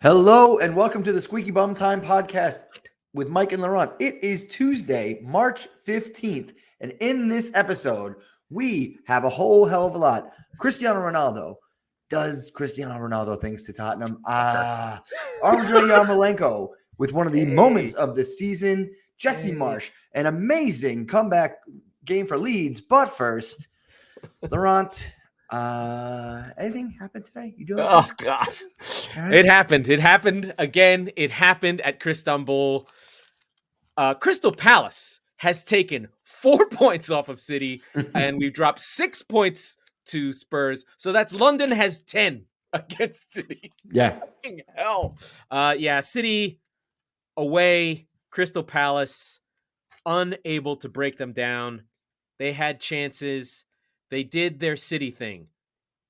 Hello and welcome to the Squeaky Bum Time Podcast with Mike and Laurent. It is Tuesday, March 15th, and in this episode, we have a whole hell of a lot. Cristiano Ronaldo. Does Cristiano Ronaldo things to Tottenham? Andriy Yarmolenko with one of the moments of the season. Jesse Marsch, an amazing comeback game for Leeds. But first, Laurent, anything happened today? You doing okay? Oh God. Right. It happened again. It happened at Istanbul. Crystal Palace has taken 4 points off of City and we've dropped 6 points to Spurs. So that's London has 10 against City. Yeah. Fucking hell. City away, Crystal Palace unable to break them down. They had chances. They did their City thing.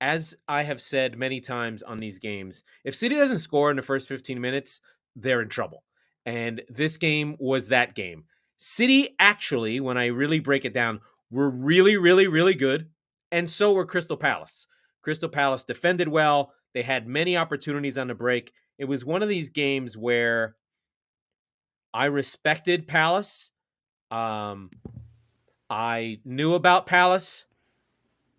As I have said many times on these games, if City doesn't score in the first 15 minutes, they're in trouble. And this game was that game. City actually, when I really break it down, were really, really, really good. And so were Crystal Palace. Crystal Palace defended well. They had many opportunities on the break. It was one of these games where I respected Palace. I knew about Palace,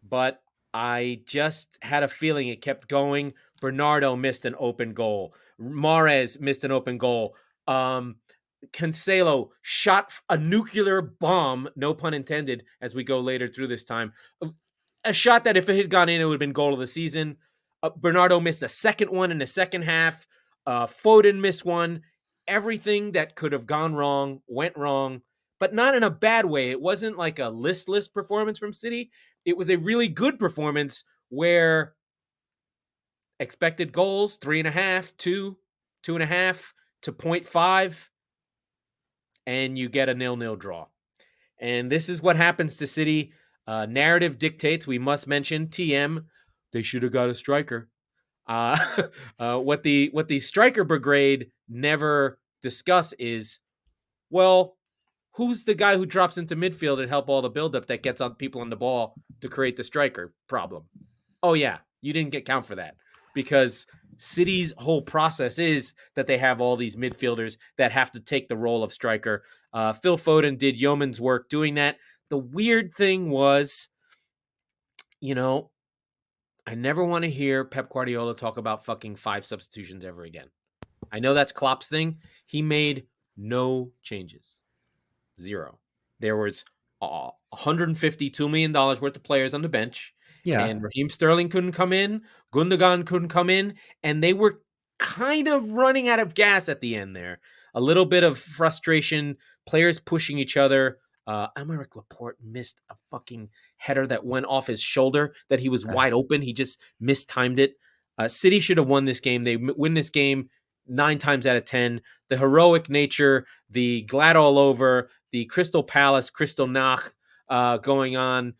but I just had a feeling it kept going. Bernardo missed an open goal. Mahrez missed an open goal. Cancelo shot a nuclear bomb, no pun intended, as we go later through this time. A shot that if it had gone in, it would have been goal of the season. Bernardo missed a second one in the second half. Foden missed one. Everything that could have gone wrong went wrong, but not in a bad way. It wasn't like a listless performance from City. It was a really good performance where expected goals, 3.5, 2.5 to 0.5, and you get a 0-0 draw. And this is what happens to City. Narrative dictates, we must mention TM. They should have got a striker. What the striker brigade never discuss is, well, who's the guy who drops into midfield and help all the buildup that gets on people on the ball to create the striker problem? Oh yeah, you didn't get count for that because City's whole process is that they have all these midfielders that have to take the role of striker. Phil Foden did yeoman's work doing that. The weird thing was, I never want to hear Pep Guardiola talk about fucking 5 substitutions ever again. I know that's Klopp's thing. He made no changes. 0. There was $152 million worth of players on the bench. Yeah. And Raheem Sterling couldn't come in. Gundogan couldn't come in. And they were kind of running out of gas at the end there. A little bit of frustration. Players pushing each other. Aymeric Laporte missed a fucking header that went off his shoulder that he was wide open. He just mistimed it. City should have won this game. They win this game 9 times out of 10. The heroic nature, the glad all over, the Crystal Palace, Crystal Nach going on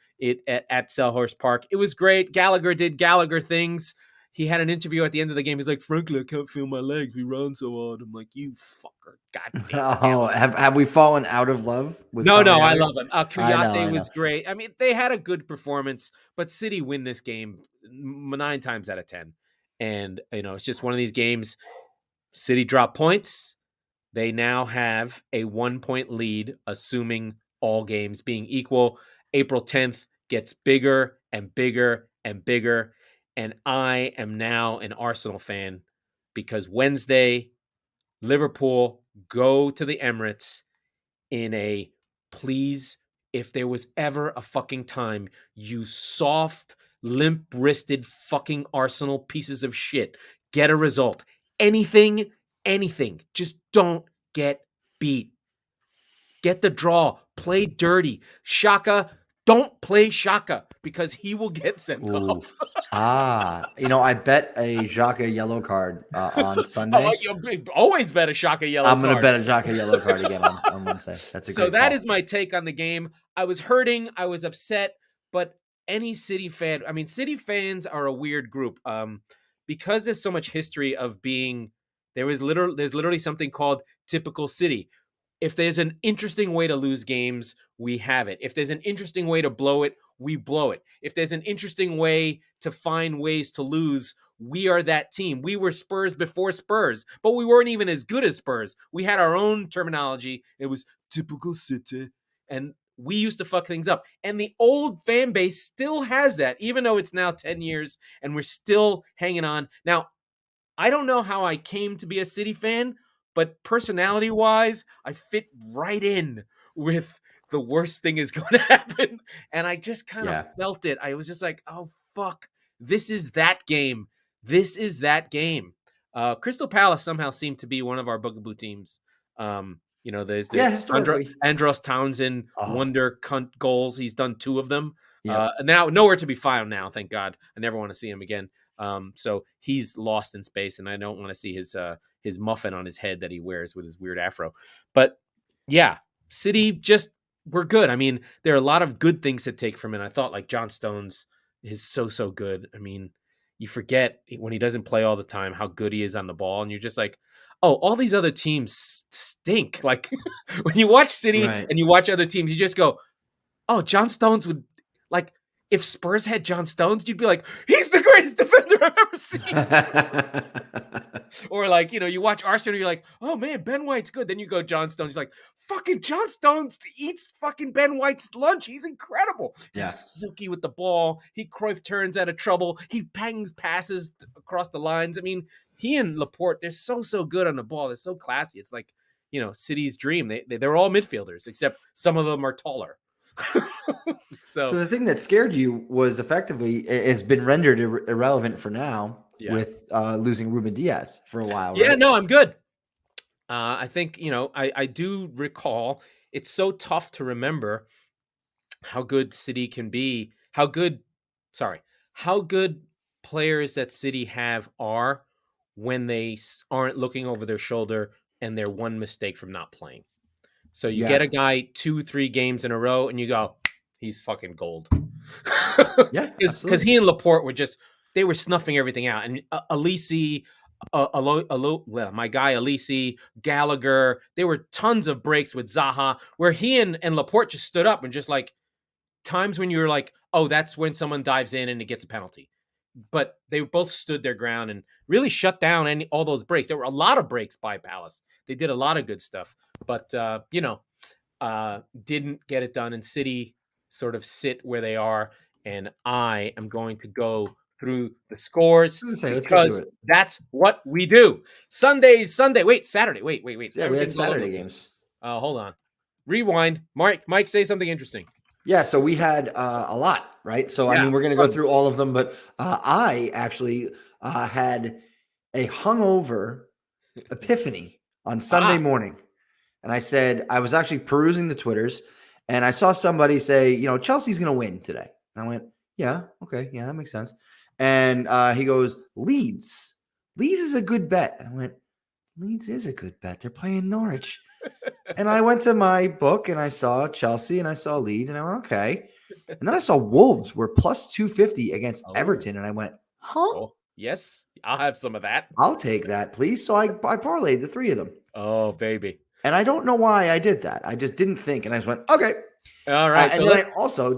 at Selhurst Park. It was great. Gallagher did Gallagher things. He had an interview at the end of the game. He's like, frankly, I can't feel my legs. We run so hard. I'm like, you fucker. God damn. Oh, have we fallen out of love with No, Gallagher? I love him. Kouyaté I know. was great. I mean, they had a good performance, but City win this game 9 times out of 10. And, it's just one of these games. City drop points. They now have a 1-point lead, assuming all games being equal. April 10th gets bigger and bigger and bigger. And I am now an Arsenal fan because Wednesday, Liverpool go to the Emirates in a please, if there was ever a fucking time, you soft, limp-wristed fucking Arsenal pieces of shit, get a result. Anything. Just don't get beat. Get the draw. Play dirty. Xhaka, don't play Xhaka because he will get sent off. I bet a Xhaka yellow card on Sunday. You always bet a Xhaka yellow card. I'm going to bet a Xhaka yellow card again on Wednesday. That's a great that call. is my take on the game. I was hurting. I was upset. But any City fan, City fans are a weird group. Because there's so much history of being, there's literally something called typical City. If there's an interesting way to lose games, we have it. If there's an interesting way to blow it, we blow it. If there's an interesting way to find ways to lose, we are that team. We were Spurs before Spurs, but we weren't even as good as Spurs. We had our own terminology. It was typical City, and we used to fuck things up. And the old fan base still has that, even though it's now 10 years and we're still hanging on. Now, I don't know how I came to be a City fan, but personality-wise, I fit right in with the worst thing is going to happen. And I just kind of felt it. I was just like, oh, fuck. This is that game. This is that game. Crystal Palace somehow seemed to be one of our bugaboo teams. There's historically. Andros Townsend wonder cunt goals. He's done 2 of them. Now nowhere to be found now, thank God. I never want to see him again. So he's lost in space, and I don't want to see his muffin on his head that he wears with his weird afro. But yeah, City we're good. I mean, there are a lot of good things to take from it. I thought like John Stones is so good. I mean, you forget when he doesn't play all the time how good he is on the ball, and you're just like, oh, all these other teams stink. Like when you watch City and you watch other teams, you just go, oh, John Stones would like. If Spurs had John Stones, you'd be like, he's the greatest defender I've ever seen. Or like, you watch Arsenal, you're like, oh man, Ben White's good. Then you go John Stones, he's like, fucking John Stones eats fucking Ben White's lunch. He's incredible. He's silky with the ball. He Cruyff turns out of trouble. He bangs passes across the lines. I mean, he and Laporte, they're so good on the ball. They're so classy. It's like, City's dream. They're all midfielders, except some of them are taller. So the thing that scared you was effectively has been rendered irrelevant for now with losing Ruben Diaz for a while. Yeah, right? no, I'm good. I think, I do recall it's so tough to remember how good City can be, how good players that City have are when they aren't looking over their shoulder and they're one mistake from not playing. So you get a guy 2-3 games in a row and you go, he's fucking gold. Because he and Laporte they were snuffing everything out. And Alisi, my guy Alisi, Gallagher, there were tons of breaks with Zaha where he and Laporte just stood up and just like times when you're like, oh, that's when someone dives in and it gets a penalty. But they both stood their ground and really shut down all those breaks. There were a lot of breaks by Palace. They did a lot of good stuff, but didn't get it done. And City sort of sit where they are. And I am going to go through the scores because that's what we do. Saturday. Wait. Yeah, we had Saturday games. Hold on. Rewind. Mike, say something interesting. Yeah, so we had a lot, right? So, I mean, we're going to go through all of them, but I actually had a hungover epiphany on Sunday morning. And I said, I was actually perusing the Twitters, and I saw somebody say, Chelsea's going to win today. And I went, yeah, okay, yeah, that makes sense. And he goes, Leeds is a good bet. And I went, Leeds is a good bet. They're playing Norwich. And I went to my book and I saw Chelsea and I saw Leeds and I went, okay. And then I saw Wolves were plus 250 against Everton. And I went, huh? Oh, yes, I'll have some of that. I'll take that, please. So I parlayed the 3 of them. Oh, baby. And I don't know why I did that. I just didn't think. And I just went, okay. All right. And then I also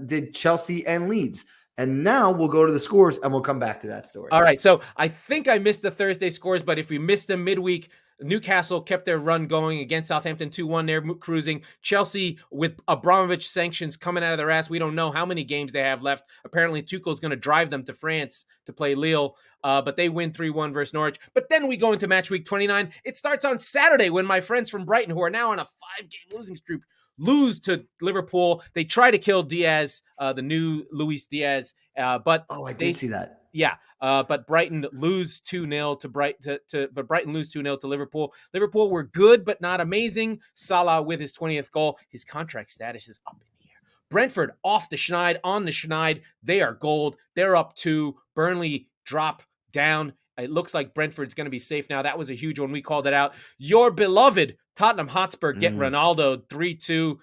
did Chelsea and Leeds. And now we'll go to the scores and we'll come back to that story. All right. So I think I missed the Thursday scores, but if we missed them midweek, Newcastle kept their run going against Southampton 2-1. They're cruising. Chelsea with Abramovich sanctions coming out of their ass. We don't know how many games they have left. Apparently Tuchel's going to drive them to France to play Lille. But they win 3-1 versus Norwich. But then we go into match week 29. It starts on Saturday when my friends from Brighton, who are now on a 5-game losing streak, lose to Liverpool. They try to kill Diaz, the new Luis Diaz. But I did see that. Yeah. But Brighton lose 2-0 but Brighton lose 2-0 to Liverpool. Liverpool were good, but not amazing. Salah with his 20th goal. His contract status is up in the air. Brentford off the schneid, on the schneid. They are gold. They're up 2. Burnley drop down. It looks like Brentford's going to be safe now. That was a huge one. We called it out. Your beloved Tottenham Hotspur get Ronaldo 3-2.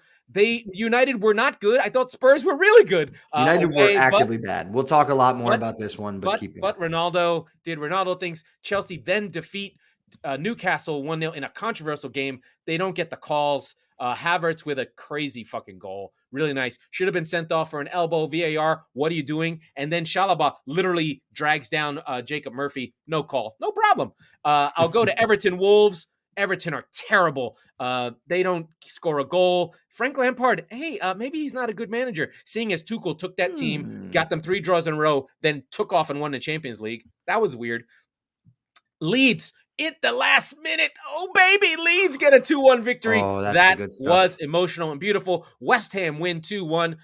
United were not good. I thought Spurs were really good. United were actively bad. We'll talk a lot more about this one, but Ronaldo did Ronaldo things. Chelsea then defeat Newcastle 1-0 in a controversial game. They don't get the calls. Havertz with a crazy fucking goal. Really nice. Should have been sent off for an elbow. VAR, what are you doing? And then Chalobah literally drags down Jacob Murphy. No call. No problem. I'll go to Everton Wolves. Everton are terrible. They don't score a goal. Frank Lampard, hey, maybe he's not a good manager, seeing as Tuchel took that team, got them 3 draws in a row, then took off and won the Champions League. That was weird. Leeds, at the last minute. Oh, baby, Leeds get a 2-1 victory. Oh, that's that the good stuff. was emotional and beautiful. West Ham win 2-1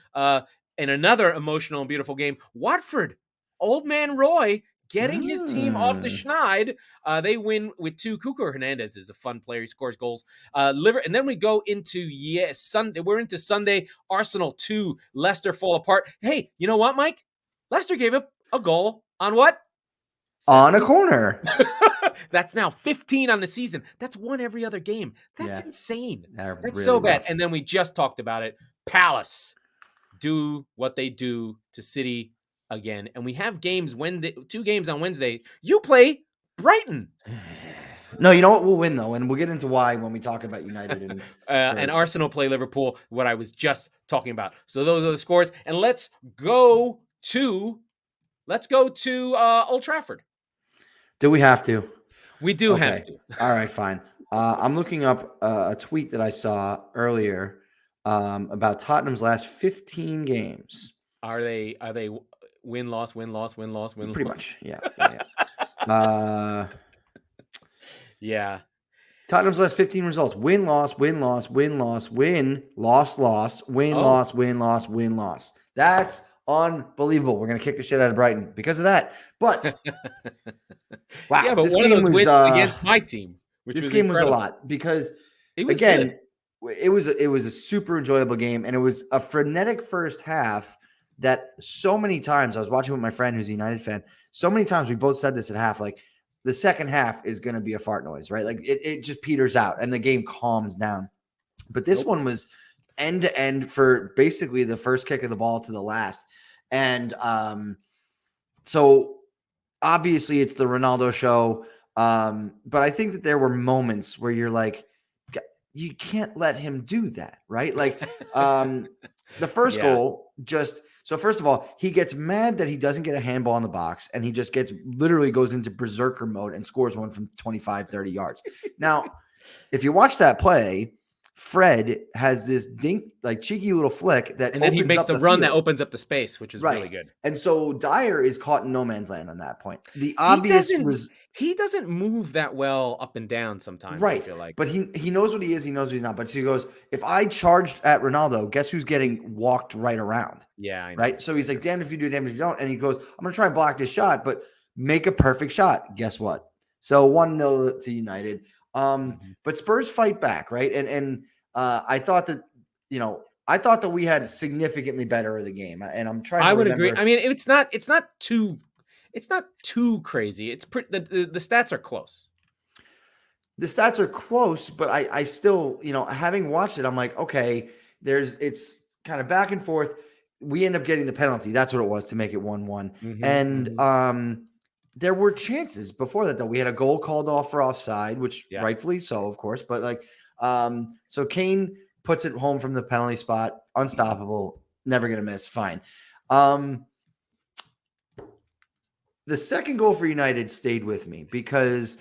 in another emotional and beautiful game. Watford, Old Man Roy, getting his team off the schneid. They win with 2. Cuco Hernandez is a fun player. He scores goals. And then we go into Sunday. We're into Sunday. Arsenal 2. Leicester fall apart. Hey, you know what, Mike? Leicester gave up a goal on what? On a corner. That's now 15 on the season. That's 1 every other game. That's insane. That's really so bad. rough. And then we just talked about it. Palace do what they do to City again. And we have games 2 games on Wednesday. You play Brighton. No, you know what? We'll win, though. And we'll get into why when we talk about United and and Arsenal play Liverpool, what I was just talking about. So those are the scores. And let's go to Old Trafford. Do we have to? We do have to. All right, fine. I'm looking up a tweet that I saw earlier about Tottenham's last 15 games. Are they win, loss? Pretty much, yeah. Yeah. Tottenham's last 15 results: win, loss, win, loss, win, loss, win, loss, loss, win, loss, win, loss, win, loss. That's unbelievable. We're going to kick the shit out of Brighton because of that. But wow, yeah, but this one of game those was wins against my team. This game was a lot because it was a super enjoyable game, and it was a frenetic first half that so many times I was watching with my friend who's a United fan. So many times we both said this at half, like the second half is going to be a fart noise, right? Like it just peters out and the game calms down. But this one was end to end for basically the first kick of the ball to the last. And so obviously it's the Ronaldo show. But I think that there were moments where you're like, you can't let him do that, right? Like the first goal so first of all, he gets mad that he doesn't get a handball in the box, and he just literally goes into berserker mode and scores one from 25, 30 yards. Now, if you watch that play, Fred has this cheeky little flick that, and then he makes the run field. That opens up the space, which is really good. And so Dyer is caught in no man's land on that point. The obvious he doesn't move that well up and down sometimes. Right. I feel like, but he knows what he is. He knows what he's not. But so he goes, if I charged at Ronaldo, guess who's getting walked right around? Yeah, I know. Right. So he's like, damn if you do, damn if you don't. And he goes, I'm gonna try and block this shot, but make a perfect shot. Guess what? So 1-0 to United. But Spurs fight back, right? And I thought that we had significantly better of the game, and I'm trying. I would agree. I mean, it's not too crazy. It's the stats are close. The stats are close, but I still, having watched it, I'm like, okay, it's kind of back and forth. We end up getting the penalty. That's what it was to make it 1-1. And there were chances before that, though. We had a goal called off for offside, which rightfully so, of course. But so Kane puts it home from the penalty spot, unstoppable, never gonna miss. Fine. The second goal for United stayed with me because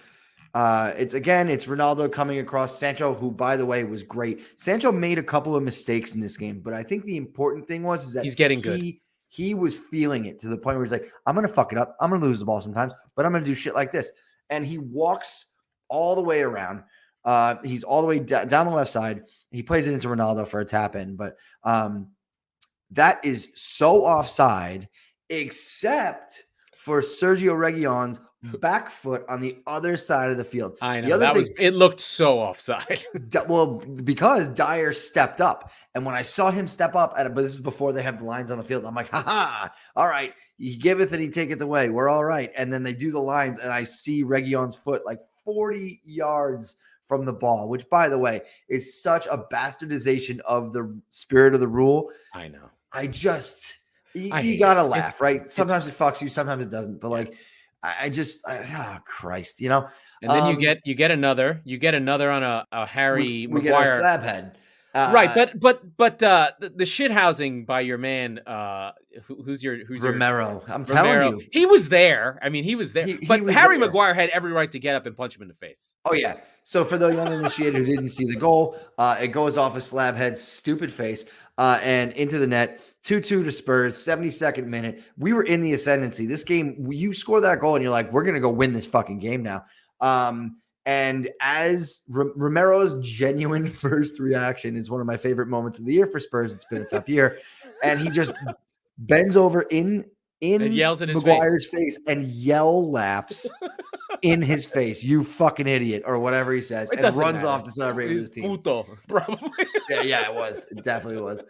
it's Ronaldo coming across Sancho, who, by the way, was great. Sancho made a couple of mistakes in this game, but I think the important thing is that he's getting good. He was feeling it to the point where he's like, I'm going to fuck it up. I'm going to lose the ball sometimes, but I'm going to do shit like this. And he walks all the way around. He's all the way down the left side. He plays it into Ronaldo for a tap in, but that is so offside, except for Sergio Reguilon's back foot on the other side of the field. I know it looked so offside. Well, because Dyer stepped up, and when I saw him step up but this is before they have the lines on the field, I'm like, all right, he giveth and he taketh away. We're all right. And then they do the lines, and I see Reguilon's foot like 40 yards from the ball, which, by the way, is such a bastardization of the spirit of the rule. I know. You gotta laugh, right? Sometimes it fucks you, sometimes it doesn't. But Christ, And then you get another on a Harry we Maguire. get a slab head. Right, but the shit housing by your man, who's your Romero. I'm telling Romero. you, He was there. I mean, he was there. he But was Harry there. Maguire had every right to get up and punch him in the face. Oh yeah. So for the uninitiated who didn't see the goal, it goes off a Slabhead's stupid face and into the net. 2-2 to Spurs, 72nd minute. We were in the ascendancy. This game, you score that goal and you're like, we're going to go win this fucking game now. And as Romero's genuine first reaction is one of my favorite moments of the year for Spurs. It's been a tough year. And he just bends over in And yells in his Maguire's face and laughs in his face. You fucking idiot, or whatever he says, It and doesn't runs matter. off to celebrate with his team. Puto, probably. Yeah, it was. It definitely was.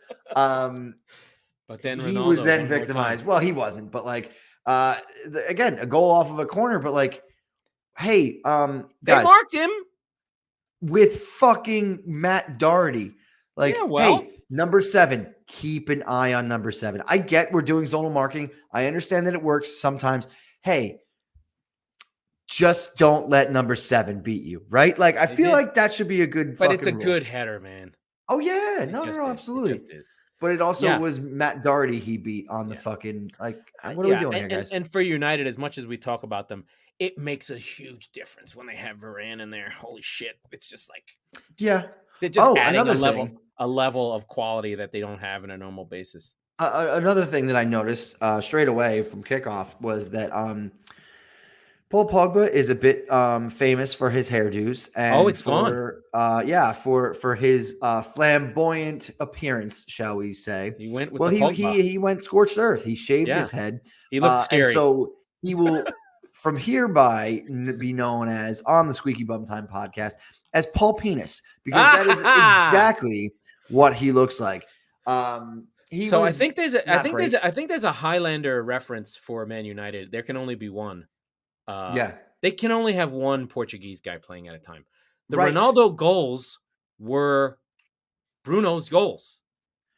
But then he Ronaldo was then one more victimized. time. Well, he wasn't, but like again, a goal off of a corner, but like, hey, They guys, marked him. with fucking Matt Doherty. Like, Yeah, well. hey, number 7, keep an eye on number 7. I get we're doing zonal marking. I understand that it works sometimes. Hey, just don't let number 7 beat you, right? Like, I feel like that should be a good But fucking it's a rule. good header, man. Oh, yeah. It No, just is. absolutely. It just is. But it also Yeah. was Matt Doherty he beat on the fucking, like, what are we doing here, guys? And for United, as much as we talk about them, it makes a huge difference when they have Varane in there. Holy shit. It's just like, Yeah. they're just adding another a level of quality that they don't have on a normal basis. Another thing that I noticed straight away from kickoff was that Paul Pogba is a bit famous for his hairdos and it's for for his flamboyant appearance, shall we say? He went with Well, the Pogba. he went scorched earth. He shaved his head. He looked scary. And so he will from hereby be known as on the Squeaky Bum Time podcast as Paul Penis, because that is exactly what he looks like. I think there's a Highlander reference for Man United. There can only be one. They can only have one Portuguese guy playing at a time. The Ronaldo goals were Bruno's goals,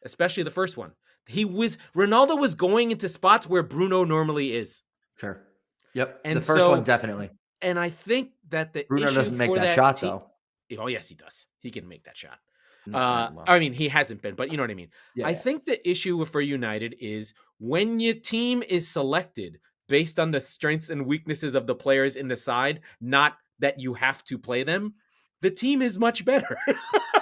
especially the first one. Ronaldo was going into spots where Bruno normally is. Sure. Yep. And the first one definitely. And I think that the Bruno issue doesn't make for that shot though. Oh yes, he does. He can make that shot. Well. I mean, he hasn't been, but you know what I mean. Yeah, I think the issue for United is when your team is selected based on the strengths and weaknesses of the players in the side, not that you have to play them, the team is much better.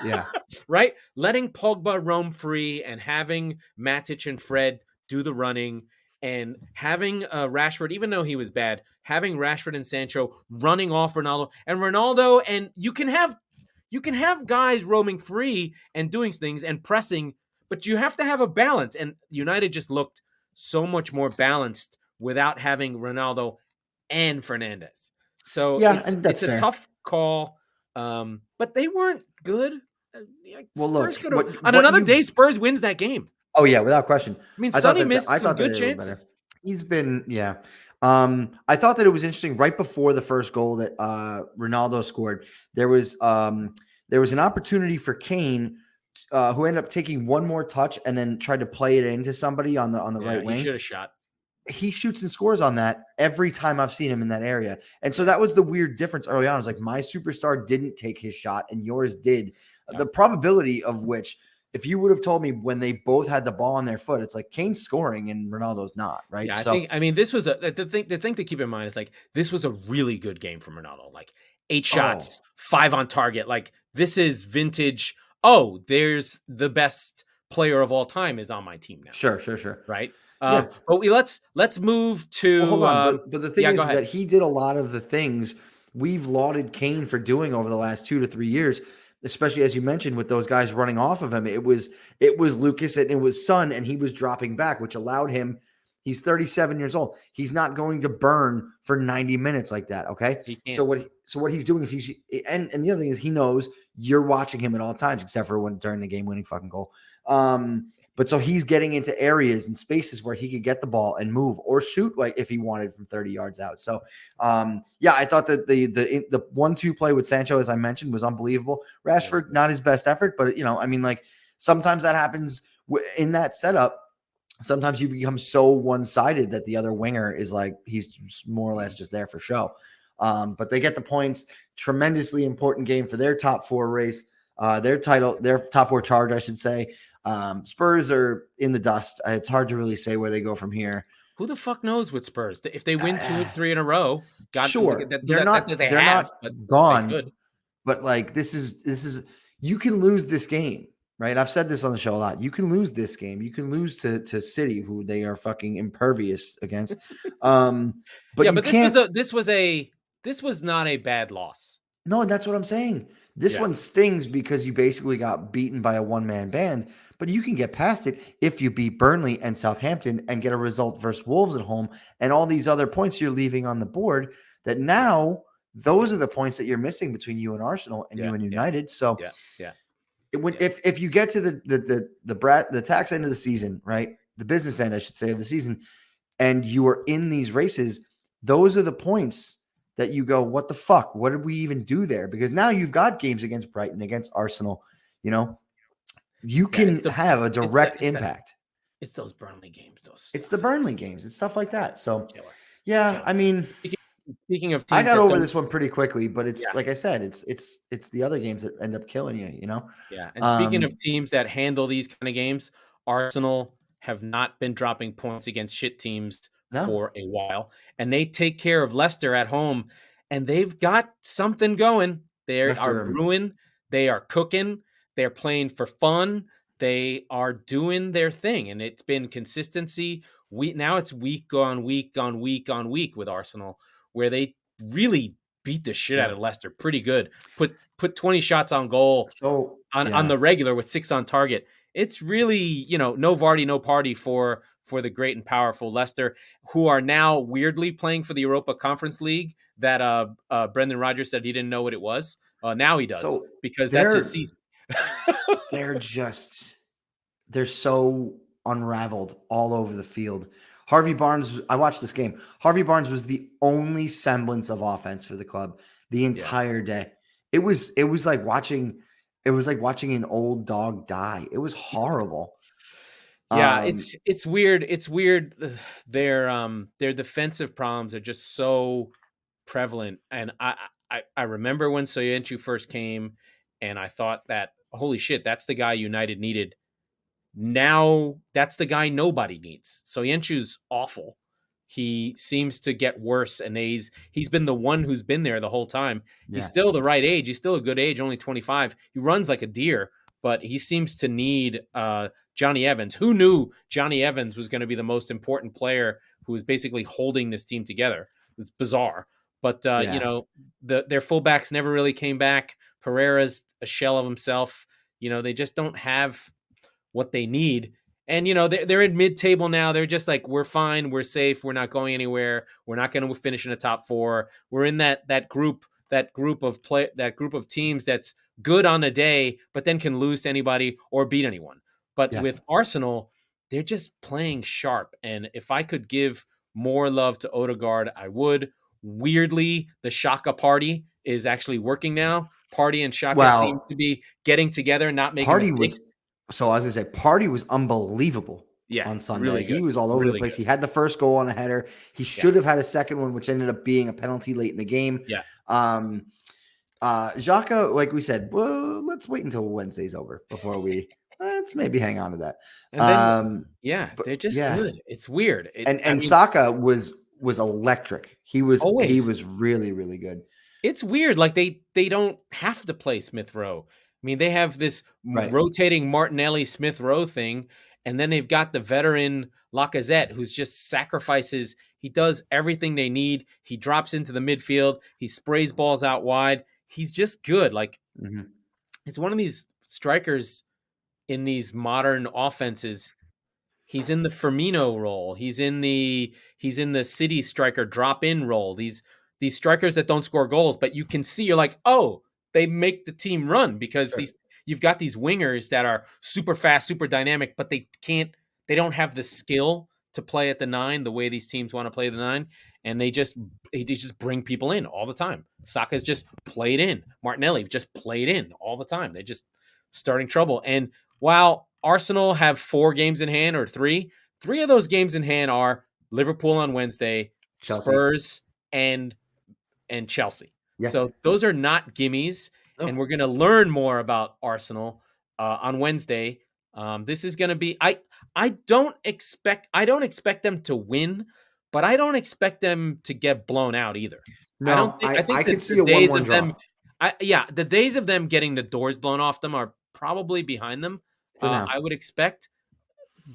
Yeah. Right? Letting Pogba roam free and having Matic and Fred do the running and having Rashford, even though he was bad, having Rashford and Sancho running off Ronaldo, and you can have guys roaming free and doing things and pressing, but you have to have a balance. And United just looked so much more balanced without having Ronaldo and Fernandes. So it's a tough call, but they weren't good. Well, look, another day, Spurs wins that game. Oh yeah, without question. I mean, Sonny missed some good chances. He's been, I thought that it was interesting. Right before the first goal that Ronaldo scored, there was an opportunity for Kane, who ended up taking one more touch and then tried to play it into somebody on the right wing. He should have shot. He shoots and scores on that every time I've seen him in that area. And so that was the weird difference early on. I was like, my superstar didn't take his shot and yours did. Yeah. The probability of which, if you would have told me when they both had the ball on their foot, it's like Kane's scoring and Ronaldo's not, right? Yeah, this was the thing to keep in mind is like, this was a really good game from Ronaldo. Like 8 shots, 5 on target. Like this is vintage. Oh, there's the best player of all time is on my team now. Sure. Right. But let's move to. Well, hold on, but the thing is that he did a lot of the things we've lauded Kane for doing over the last 2 to 3 years, especially as you mentioned with those guys running off of him. It was Lucas and it was Son, and he was dropping back, which allowed him. He's 37 years old. He's not going to burn for 90 minutes like that. Okay. So what he's doing is and the other thing is he knows you're watching him at all times, except for when during the game winning fucking goal. But so he's getting into areas and spaces where he could get the ball and move or shoot, like if he wanted from 30 yards out. So, I thought that the 1-2 play with Sancho, as I mentioned, was unbelievable. Rashford, not his best effort, but sometimes that happens in that setup. Sometimes you become so one-sided that the other winger is like, he's more or less just there for show. But they get the points. Tremendously important game for their top 4 race. Their top four charge, I should say. Spurs are in the dust. It's hard to really say where they go from here. Who the fuck knows with Spurs? If they win 2-3 in a row, Sure, they're that not they have, but they gone. could. But like this is you can lose this game, right? I've said this on the show a lot. You can lose this game. You can lose to City, who they are fucking impervious against. But yeah, you but can't. this was not a bad loss. No, that's what I'm saying. This one stings because you basically got beaten by a one-man band, but you can get past it if you beat Burnley and Southampton and get a result versus Wolves at home and all these other points you're leaving on the board that now those are the points that you're missing between you and Arsenal and you and United. So if you get to the tax end of the season, right? The business end, I should say, of the season, and you are in these races, those are the points that you go, what the fuck? What did we even do there? Because now you've got games against Brighton, against Arsenal. You know, you can have a direct impact. It's those Burnley games. It's the Burnley games. It's stuff like that. So, I mean, speaking of, teams I got over this one pretty quickly, but it's like I said, it's the other games that end up killing you. You know. Yeah. And speaking of teams that handle these kind of games, Arsenal have not been dropping points against shit teams for a while, and they take care of Leicester at home, and they've got something going. They are brewing, they are cooking, they're playing for fun, they are doing their thing, and it's been consistency. Now it's week on week with Arsenal, where they really beat the shit out of Leicester pretty good. Put 20 shots on goal on the regular with 6 on target. It's really, no Vardy, no party for the great and powerful Leicester, who are now weirdly playing for the Europa Conference League that Brendan Rodgers said he didn't know what it was. Now he does, because that's his season. They're so unraveled all over the field. Harvey Barnes, I watched this game. Harvey Barnes was the only semblance of offense for the club the entire day. It was like watching an old dog die. It was horrible. Yeah, it's weird. It's weird. Their defensive problems are just so prevalent. And I remember when Soyuncu first came, and I thought that, holy shit, that's the guy United needed. Now that's the guy nobody needs. Soyuncu's awful. He seems to get worse, and he's been the one who's been there the whole time. Yeah. He's still the right age. He's still a good age, only 25. He runs like a deer, but he seems to need Johnny Evans. Who knew Johnny Evans was going to be the most important player who was basically holding this team together? It's bizarre. But, their fullbacks never really came back. Pereira's a shell of himself. They just don't have what they need. And, they're in mid-table now. They're just like, we're fine. We're safe. We're not going anywhere. We're not going to finish in the top 4. We're in that group of teams that's good on a day, but then can lose to anybody or beat anyone. But with Arsenal, they're just playing sharp. And if I could give more love to Odegaard, I would. Weirdly, the Shaka party is actually working now. Party and Shaka seem to be getting together and not making mistakes. So as I say, Party was unbelievable on Sunday. Really he was all over the place. Good. He had the first goal on a header. He should have had a second one, which ended up being a penalty late in the game. Yeah. Xhaka, like we said, well, let's wait until Wednesday's over before we let's maybe hang on to that. And then, they're just good. It's weird. Saka was electric. He was really, really good. It's weird. Like they don't have to play Smith Rowe. I mean, they have this rotating Martinelli Smith Rowe thing, and then they've got the veteran Lacazette, who's just sacrifices. He does everything they need. He drops into the midfield. He sprays balls out wide. He's just good. Like he's one of these strikers in these modern offenses. He's in the Firmino role. He's in the City striker drop-in role. These strikers that don't score goals, but you can see, you're like, oh, they make the team run because you've got these wingers that are super fast, super dynamic, but they don't have the skill to play at the 9 the way these teams want to play the 9, and they just bring people in all the time. Saka's just played in. Martinelli just played in all the time. They're just starting trouble. And while Arsenal have 4 games in hand, or 3 of those games in hand are Liverpool on Wednesday, Chelsea. Spurs, and Chelsea. Yeah. So those are not gimmies. No. and we're going to learn more about Arsenal on Wednesday. This is going to be. I don't expect them to win, but I don't expect them to get blown out either. No, I I think could that see the a days 1-1 of draw them. The days of them getting the doors blown off them are probably behind them. for now. I would expect.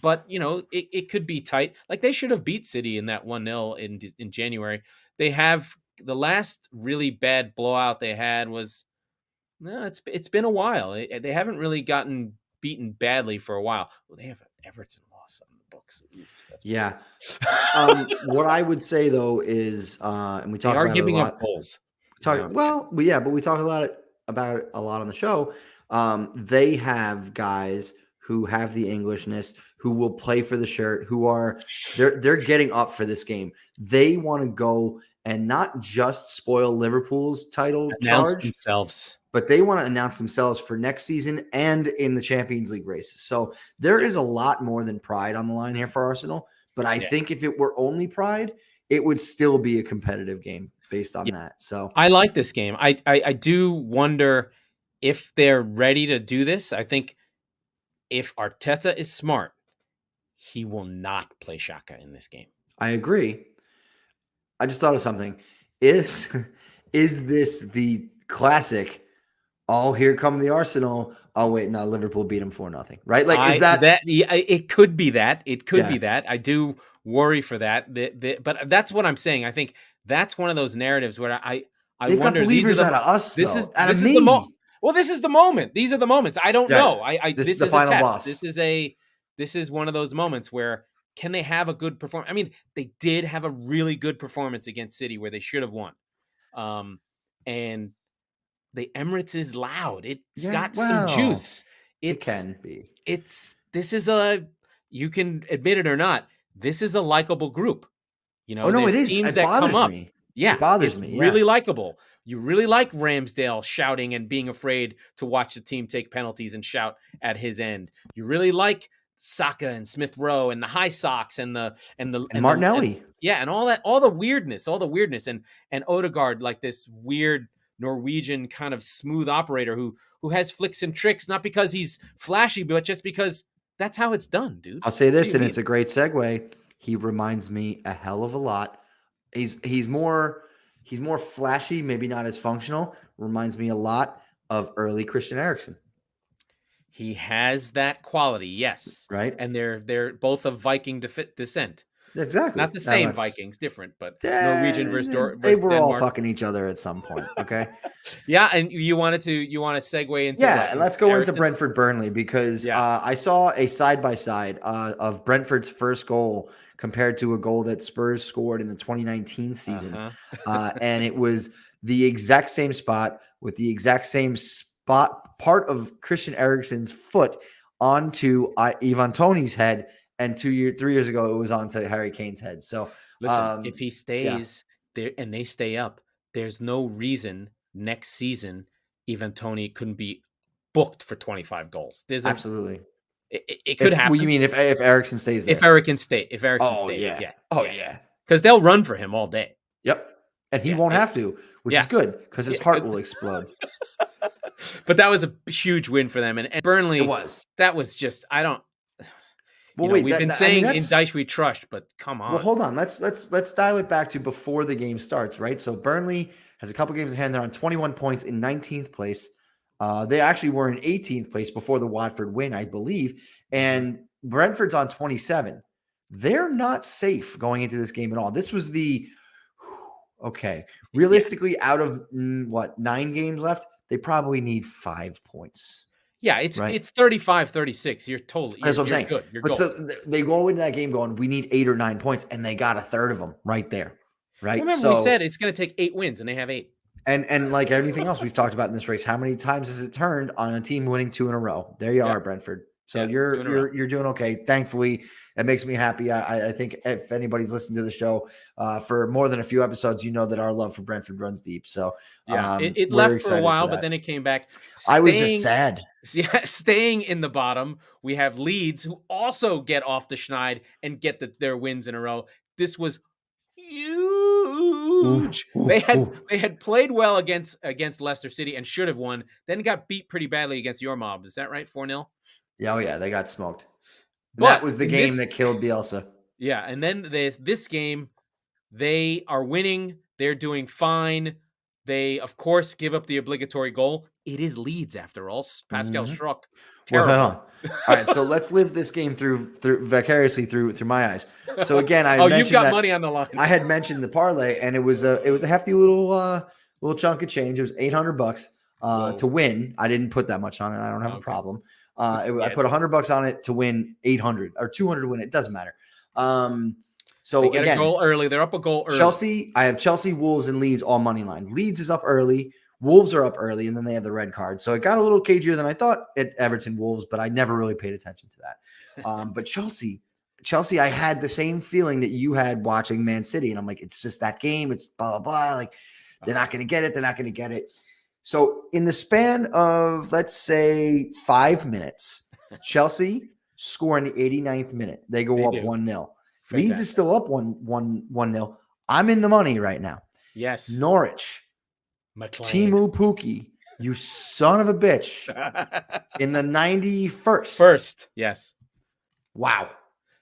But it could be tight. Like they should have beat City in that 1-0 in January. They have the last really bad blowout they had was it's been a while. They haven't really gotten beaten badly for a while. Well, they have an Everton loss on the books. Oof, that's Yeah. What I would say though is, and we they talk are about it a giving lot. up goals. But we talk about it a lot on the show. They have guys who have the Englishness, who will play for the shirt, they're getting up for this game. They want to go and not just spoil Liverpool's title Announce charge, themselves. but they want to announce themselves for next season and in the Champions League races. So there is a lot more than pride on the line here for Arsenal. But I think if it were only pride, it would still be a competitive game based on that. So I like this game. I do wonder if they're ready to do this. I think if Arteta is smart, he will not play Xhaka in this game. I agree. I just thought of something. Is this the classic? Oh, here come the Arsenal. Oh, wait, no, Liverpool beat them 4-0. Right? Like, is that it could be that. It could be that. I do worry for that. But that's what I'm saying. I think that's one of those narratives where I they've wonder. Got believers out of us. This is the moment. Well, this is the moment. These are the moments. I don't know. This is the final boss. This is one of those moments where can they have a good performance? I mean, they did have a really good performance against City where they should have won. And the Emirates is loud. It's got some juice. It can be. You can admit it or not, this is a likable group. It is. Teams that bothers me. Yeah, it bothers me. Really likable. You really like Ramsdale shouting and being afraid to watch the team take penalties and shout at his end. You really like Saka and Smith Rowe and the high socks and Martinelli. And all that, all the weirdness and Odegaard, like this weird Norwegian kind of smooth operator who has flicks and tricks, not because he's flashy, but just because that's how it's done, dude. I'll say this, and it's a great segue. He reminds me a hell of a lot. He's more flashy, maybe not as functional. Reminds me a lot of early Christian Eriksen. He has that quality, yes. Right. And they're both of Viking descent. Exactly. Not the same Vikings, different, but Norwegian versus they were Denmark. All fucking each other at some point. Okay. Yeah, and you want to segue into and let's go into Brentford Burnley because I saw a side by side of Brentford's first goal compared to a goal that Spurs scored in the 2019 season, and it was the exact same spot with the exact same part of Christian Eriksen's foot onto Ivan Toney's head. And 3 years ago, it was onto Harry Kane's head. So listen, if he stays there and they stay up, there's no reason next season Ivan Toney couldn't be booked for 25 goals. Absolutely. It could happen. Well, you mean if Eriksen stays there? If Eriksen stays, yeah. Oh, yeah. Because they'll run for him all day. Yep. And he won't have to, which is good because his heart will explode. But that was a huge win for them. And Burnley, it was. That was just, I don't. Well, wait, we've been saying in Dyche we trust, but come on. Well, hold on. Let's dial it back to before the game starts, right? So Burnley has a couple games in hand. They're on 21 points in 19th place. They actually were in 18th place before the Watford win, I believe. And Brentford's on 27. They're not safe going into this game at all. This was realistically, out of 9 games left, they probably need 5 points. Yeah, it's 35-36. You're That's what I'm saying. Good. But so they go into that game going, we need 8 or 9 points, and they got a third of them right there. Right. Remember, we said it's going to take 8 wins, and they have 8. And like everything else we've talked about in this race, how many times has it turned on a team winning 2 in a row? There you are, Brentford. So you're doing okay. Thankfully, it makes me happy. I think if anybody's listened to the show for more than a few episodes, you know that our love for Brentford runs deep. So it left for a while, but then it came back. I was just sad. Yeah, staying in the bottom, we have Leeds, who also get off the schneid and get their wins in a row. This was huge. huge. Ooh, ooh. They had played well against Leicester City and should have won. Then got beat pretty badly against your mob. Is that right? 4-0? Yeah, oh yeah, they got smoked. And that But was the in game this, that killed Bielsa. yeah, and then this game, they are winning. They're doing fine. They, of course, give up the obligatory goal. It is Leeds, after all. Pascal Mhm. Schrock, terrible. Well, all right, so let's live this game through vicariously through my eyes. So again, I you've mentioned got that money on the line. I had mentioned the parlay, and it was a hefty little chunk of change. It was $800 to win. I didn't put that much on it. I don't have a problem. I put $100 on it to win 800 or 200 to win. It doesn't matter. So they get again, a goal early. They're up a goal early. Chelsea. I have Chelsea, Wolves, and Leeds all money line. Leeds is up early. Wolves are up early, and then they have the red card. So it got a little cagier than I thought at Everton Wolves, but I never really paid attention to that. But Chelsea, I had the same feeling that you had watching Man City, and I'm like, it's just that game. It's blah blah blah. Like they're not going to get it. They're not going to get it. So in the span of, let's say, 5 minutes, Chelsea score in the 89th minute. They go up 1-0. Leeds is still up 1-0. I'm in the money right now. Yes. Norwich. Timu Pukki, you son of a bitch. In the 91st. First. Yes. Wow.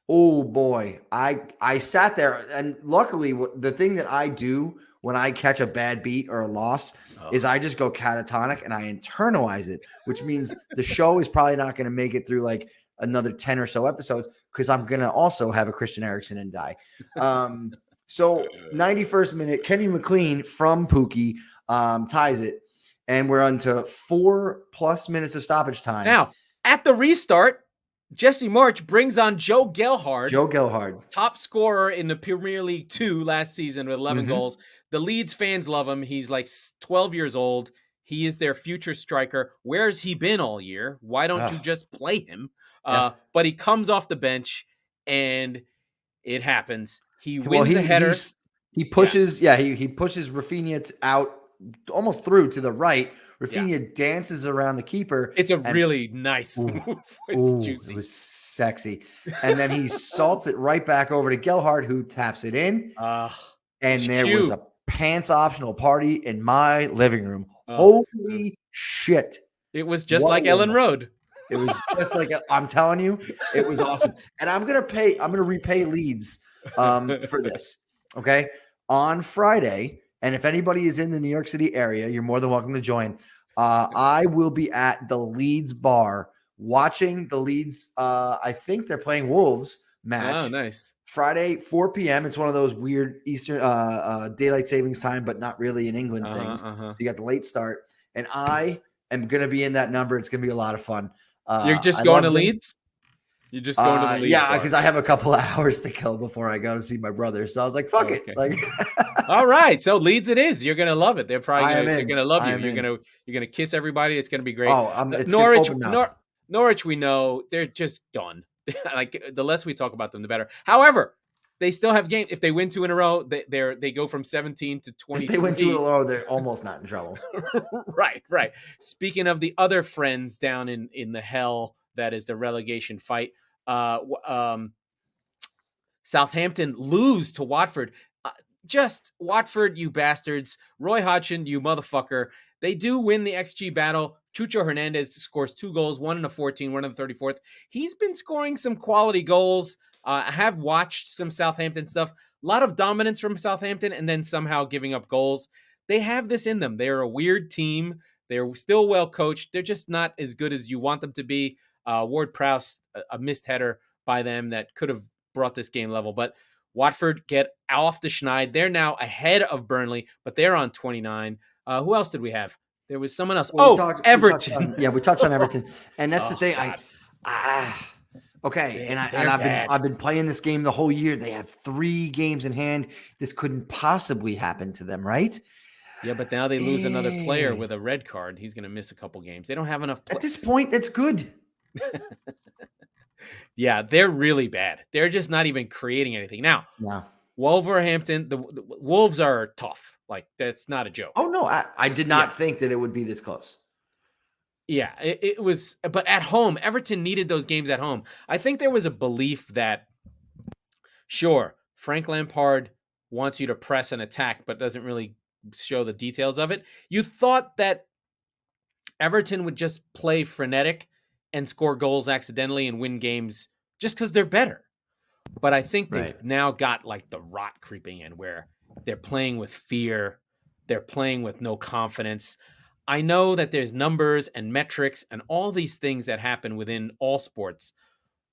Oh boy. I sat there, and luckily the thing that I do when I catch a bad beat or a loss is I just go catatonic and I internalize it, which means the show is probably not going to make it through like another 10 or so episodes because I'm going to also have a Christian Eriksen and die. So 91st minute, Kenny McLean from Pukki ties it, and we're on to 4+ minutes of stoppage time. Now, at the restart, Jesse Marsch brings on Joe Gelhardt. Top scorer in the Premier League 2 last season with 11 goals. The Leeds fans love him. He's like 12 years old. He is their future striker. Where's he been all year? Why don't you just play him? But he comes off the bench, and it happens. He wins a header. He pushes, he pushes Rafinha out almost through to the right. Rafinha dances around the keeper. It's a really nice move. It's juicy. It was sexy. And then he salts it right back over to Gelhardt, who taps it in. And there was a pants optional party in my living room. Holy shit. It was just like Ellen Road. It was just like, I'm telling you, it was awesome. And I'm going to repay Leeds for this. Okay. On Friday, and if anybody is in the New York City area, you're more than welcome to join. I will be at the Leeds bar watching the Leeds. I think they're playing Wolves match. Oh, nice. Friday, 4 p.m. It's one of those weird Eastern daylight savings time, but not really in England things. So you got the late start, and I am going to be in that number. It's going to be a lot of fun. You're just going to Leeds? You're just going to the Leeds bar. Because I have a couple of hours to kill before I go to see my brother. So I was like, fuck it. Like, all right. So Leeds it is. You're going to love it. They're probably going to love you. You're going to kiss everybody. It's going to be great. It's Norwich, we know they're just done. Like the less we talk about them, the better. However, they still have games. If they win 2 in a row, they go from 17 to 20. If they win 2 in a row, they're almost not in trouble. Right. Speaking of the other friends down in the hell that is the relegation fight, Southampton lose to Watford. Just Watford, you bastards. Roy Hodgson, you motherfucker. They do win the XG battle. Chucho Hernandez scores 2 goals, one in the 14th, one in the 34th. He's been scoring some quality goals. I have watched some Southampton stuff. A lot of dominance from Southampton and then somehow giving up goals. They have this in them. They're a weird team. They're still well coached. They're just not as good as you want them to be. Ward-Prowse, a missed header by them that could have brought this game level. But Watford get off the schneid. They're now ahead of Burnley, but they're on 29. Who else did we have? There was someone else. Everton. We touched on Everton. And that's the thing. God. Okay. I've been playing this game the whole year. They have 3 games in hand. This couldn't possibly happen to them, right? Yeah, but now they lose another player with a red card. He's going to miss a couple games. They don't have enough. At this point, that's good. Yeah, they're really bad. They're just not even creating anything. Now, Wolverhampton, the Wolves are tough. Like, that's not a joke. Oh, no, I did not think that it would be this close. Yeah, it was. But at home, Everton needed those games at home. I think there was a belief that, sure, Frank Lampard wants you to press and attack, but doesn't really show the details of it. You thought that Everton would just play frenetic and score goals accidentally and win games just because they're better. But I think they've now got like the rot creeping in where they're playing with fear. They're playing with no confidence. I know that there's numbers and metrics and all these things that happen within all sports.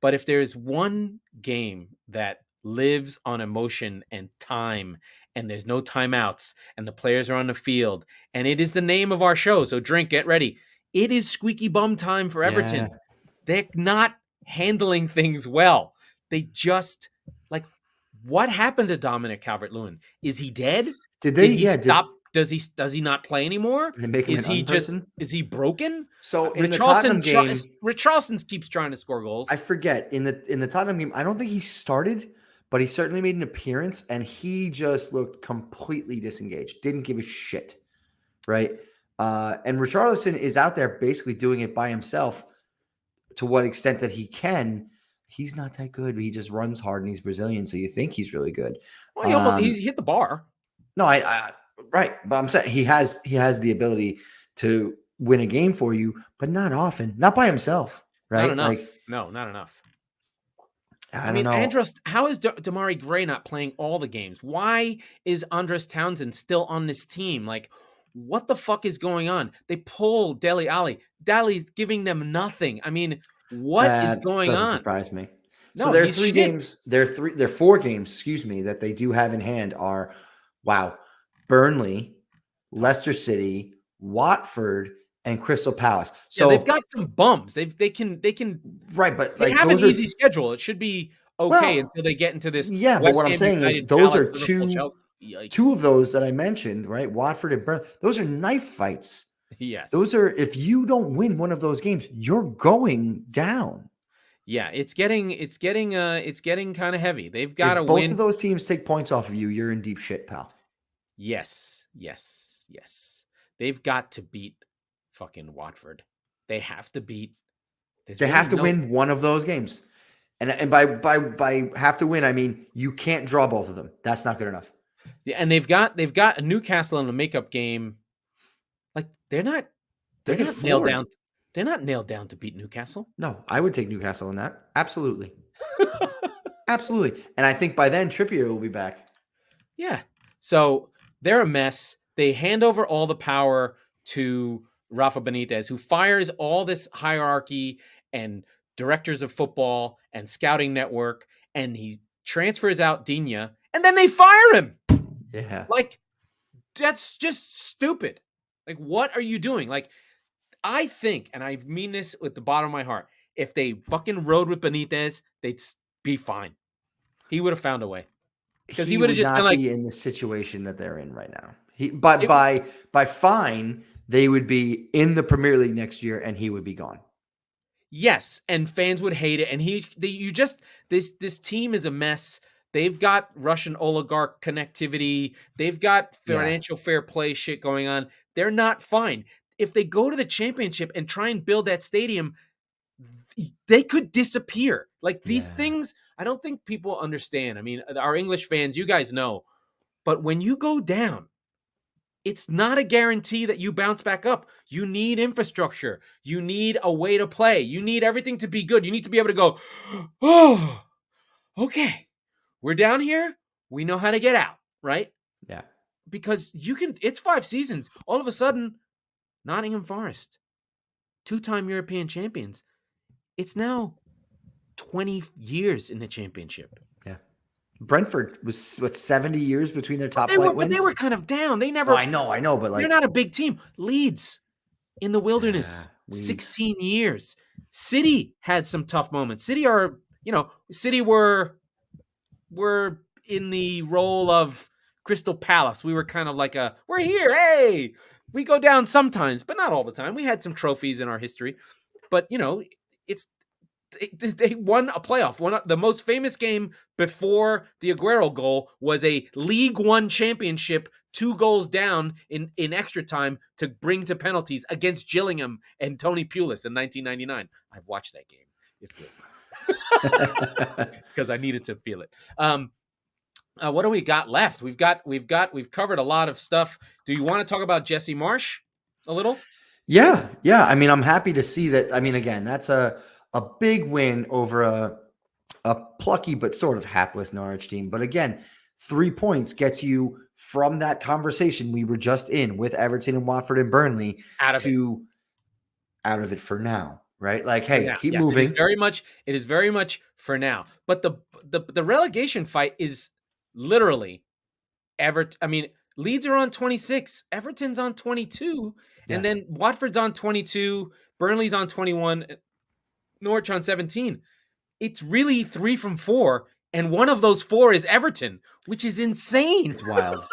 But if there's one game that lives on emotion and time, and there's no timeouts, and the players are on the field, and it is the name of our show, so drink, get ready. It is Squeaky Bum Time for Everton. Yeah. They're not handling things well. They just, like, what happened to Dominic Calvert-Lewin? Is he dead? Did they? Did he stop? Does he not play anymore? Did they make him is he person? Is he broken? So in the Tottenham game, Richarlison keeps trying to score goals. I forget in the Tottenham game. I don't think he started, but he certainly made an appearance, and he just looked completely disengaged. Didn't give a shit, right? And Richarlison is out there basically doing it by himself. To what extent that he can, he's not that good. He just runs hard, and he's Brazilian, so you think he's really good. Well, he hit the bar. No, right, but I'm saying he has the ability to win a game for you, but not often, not by himself, right? Not enough. No, not enough. I don't know. How is Damari Gray not playing all the games? Why is Andres Townsend still on this team? Like, what the fuck is going on? They pull Dele Alli. Dele's giving them nothing. I mean, what is going on? Doesn't surprise me. No, so there are 3 games. There are 4 games, excuse me, that they do have in hand are Burnley, Leicester City, Watford, and Crystal Palace. So they've got some bums. They can right, but they have an easy schedule. It should be okay until they get into this. Yeah, but what I'm saying is those are two of those that I mentioned, right? Watford and Burnley. Those are knife fights. Yes, those are. If you don't win one of those games, you're going down. Yeah, it's getting kind of heavy. They've got to win. Both of those teams take points off of you, you're in deep shit, pal. Yes. They've got to beat fucking Watford. They have to beat. They have to win one of those games, and by have to win, I mean you can't draw both of them. That's not good enough. Yeah, and they've got a Newcastle in a makeup game. Like they're not nailed down. They're not nailed down to beat Newcastle. No, I would take Newcastle in that. Absolutely. Absolutely. And I think by then Trippier will be back. Yeah. So they're a mess. They hand over all the power to Rafa Benitez, who fires all this hierarchy and directors of football and scouting network, and he transfers out Digne, and then they fire him. Yeah. Like, that's just stupid. Like, what are you doing? Like, I think, and I mean this with the bottom of my heart, if they fucking rode with Benitez, they'd be fine. He would have found a way. Because he would have just been like in the situation that they're in right now. By fine, they would be in the Premier League next year, and he would be gone. Yes, and fans would hate it. And this team is a mess. They've got Russian oligarch connectivity. They've got financial fair play shit going on. They're not fine. If they go to the championship and try and build that stadium, they could disappear. Like these things, I don't think people understand. I mean, our English fans, you guys know. But when you go down, it's not a guarantee that you bounce back up. You need infrastructure. You need a way to play. You need everything to be good. You need to be able to go, oh, okay, we're down here. We know how to get out, right? Yeah. Because it's 5 seasons. All of a sudden, Nottingham Forest, 2-time European champions. It's now 20 years in the championship. Yeah. Brentford was 70 years between their top flight wins. But they were kind of down. They never. Oh, I know, but like they're not a big team. Leeds in the wilderness, 16 years. City had some tough moments. City were in the role of Crystal Palace. We were kind of like we're here. Hey, we go down sometimes, but not all the time. We had some trophies in our history, but they won a playoff. The most famous game before the Aguero goal was a League One championship, 2 goals down in extra time to bring to penalties against Gillingham and Tony Pulis in 1999. I've watched that game. It feels because I needed to feel it. What do we got left? We've covered a lot of stuff. Do you want to talk about Jesse Marsch a little? Yeah. I mean, I'm happy to see that. I mean, again, that's a big win over a plucky but sort of hapless Norwich team. But again, 3 points gets you from that conversation we were just in with Everton and Watford and Burnley out of it for now, right? Like, hey, keep moving. It is very much for now. But the relegation fight is literally Everton. I mean, Leeds are on 26, Everton's on 22, and then Watford's on 22, Burnley's on 21, Norwich on 17. It's really 3 from 4, and one of those 4 is Everton, which is insane. It's wild.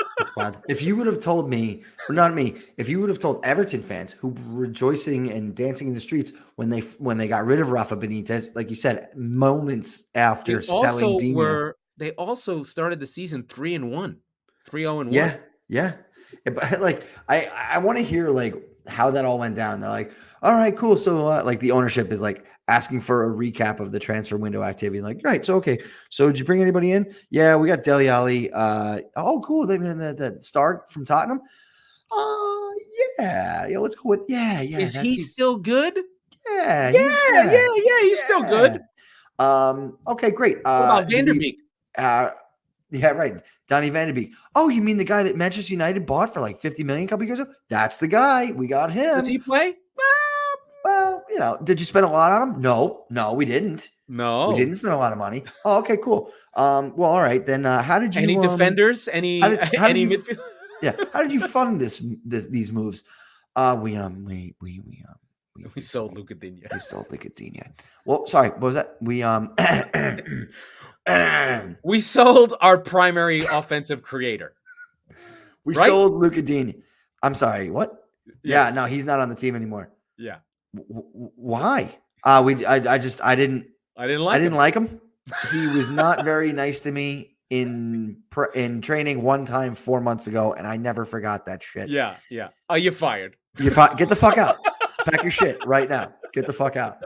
If you would have told me, or not me, if you would have told Everton fans who were rejoicing and dancing in the streets when they got rid of Rafa Benitez, like you said, moments after selling Dino. They also started the season 3-1, 3-0-1. Yeah. But like, I want to hear like how that all went down. They're like, all right, cool. So like the ownership is like asking for a recap of the transfer window activity. Like, right. So, okay. So did you bring anybody in? Yeah, we got Dele Alli. Oh, cool. They the star from Tottenham. Yeah. Let's go with, yeah. Is he still good? Yeah. He's still good. Okay, great. What about Van der Beek? Yeah, right. Donny Van de Beek. Oh, you mean the guy that Manchester United bought for like 50 million a couple years ago? That's the guy. We got him. Does he play? Well, did you spend a lot on him? No, we didn't. No. We didn't spend a lot of money. Oh, okay, cool. Well, all right. Then how did you any defenders? Any midfield? Yeah. How did you fund these moves? We sold Luca Digne. We sold Luca Digne. Well, sorry, what was that? We sold our primary offensive creator. We sold Luca Digne. I'm sorry, what? Yeah, no, he's not on the team anymore. Yeah. Why? I didn't like him. He was not very nice to me in training one time 4 months ago, and I never forgot that shit. Yeah. Oh, you're fired. Get the fuck out. Pack your shit right now. Get the fuck out.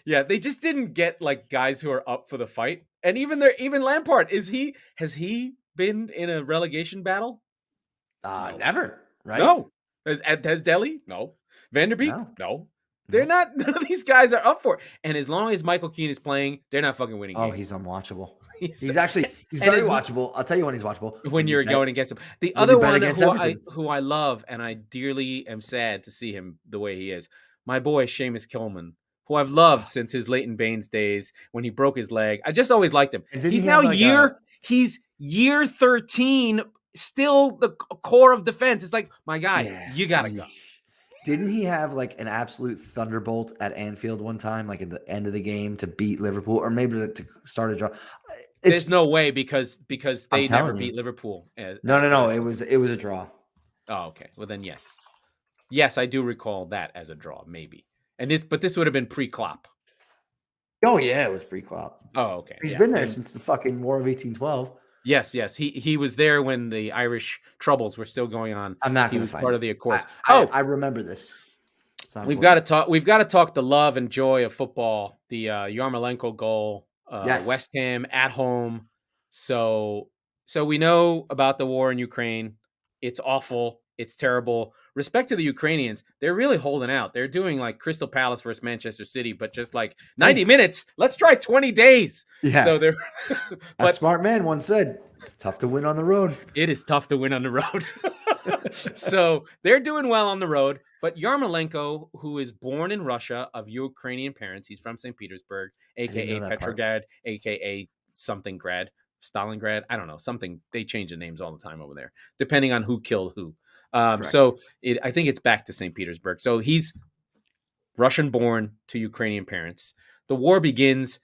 Yeah, they just didn't get like guys who are up for the fight. And even Lampard, has he been in a relegation battle? No. Never, right? No. Has Dele? No. Van der Beek? No. They're not. None of these guys are up for it. And as long as Michael Keane is playing, they're not fucking winning games. Oh, he's unwatchable. He's very watchable. I'll tell you when he's watchable. When you're going against him. The other one who I love, and I dearly am sad to see him the way he is, my boy Seamus Kilman, who I've loved since his Leighton Baines days when he broke his leg. I just always liked him. He's now he's year 13, still the core of defense. It's like, my guy, you gotta go. Didn't he have like an absolute thunderbolt at Anfield one time, like at the end of the game to beat Liverpool, or maybe to start a draw? There's no way because they never beat Liverpool. No. It was a draw. Oh, okay. Well then, yes, I do recall that as a draw, maybe. But this would have been pre-Klopp. Oh yeah, it was pre-Klopp. Oh, okay. He's been there since the fucking War of 1812. Yes. He was there when the Irish troubles were still going on. I'm not going to find part of the Accords. I remember this. We've got to talk the love and joy of football. The Yarmolenko goal. Yes. West Ham at home. So we know about the war in Ukraine. It's awful. It's terrible. Respect to the Ukrainians. They're really holding out. They're doing like Crystal Palace versus Manchester City, but just like 90 minutes. Let's try 20 days. Yeah. So they're a smart man once said, it's tough to win on the road. It is tough to win on the road. So they're doing well on the road. But Yarmolenko, who is born in Russia of Ukrainian parents, he's from St. Petersburg, a.k.a. Petrograd, a.k.a. something grad, Stalingrad. I don't know, something. They change the names all the time over there, depending on who killed who. So I think it's back to St. Petersburg. So he's Russian born to Ukrainian parents. The war begins.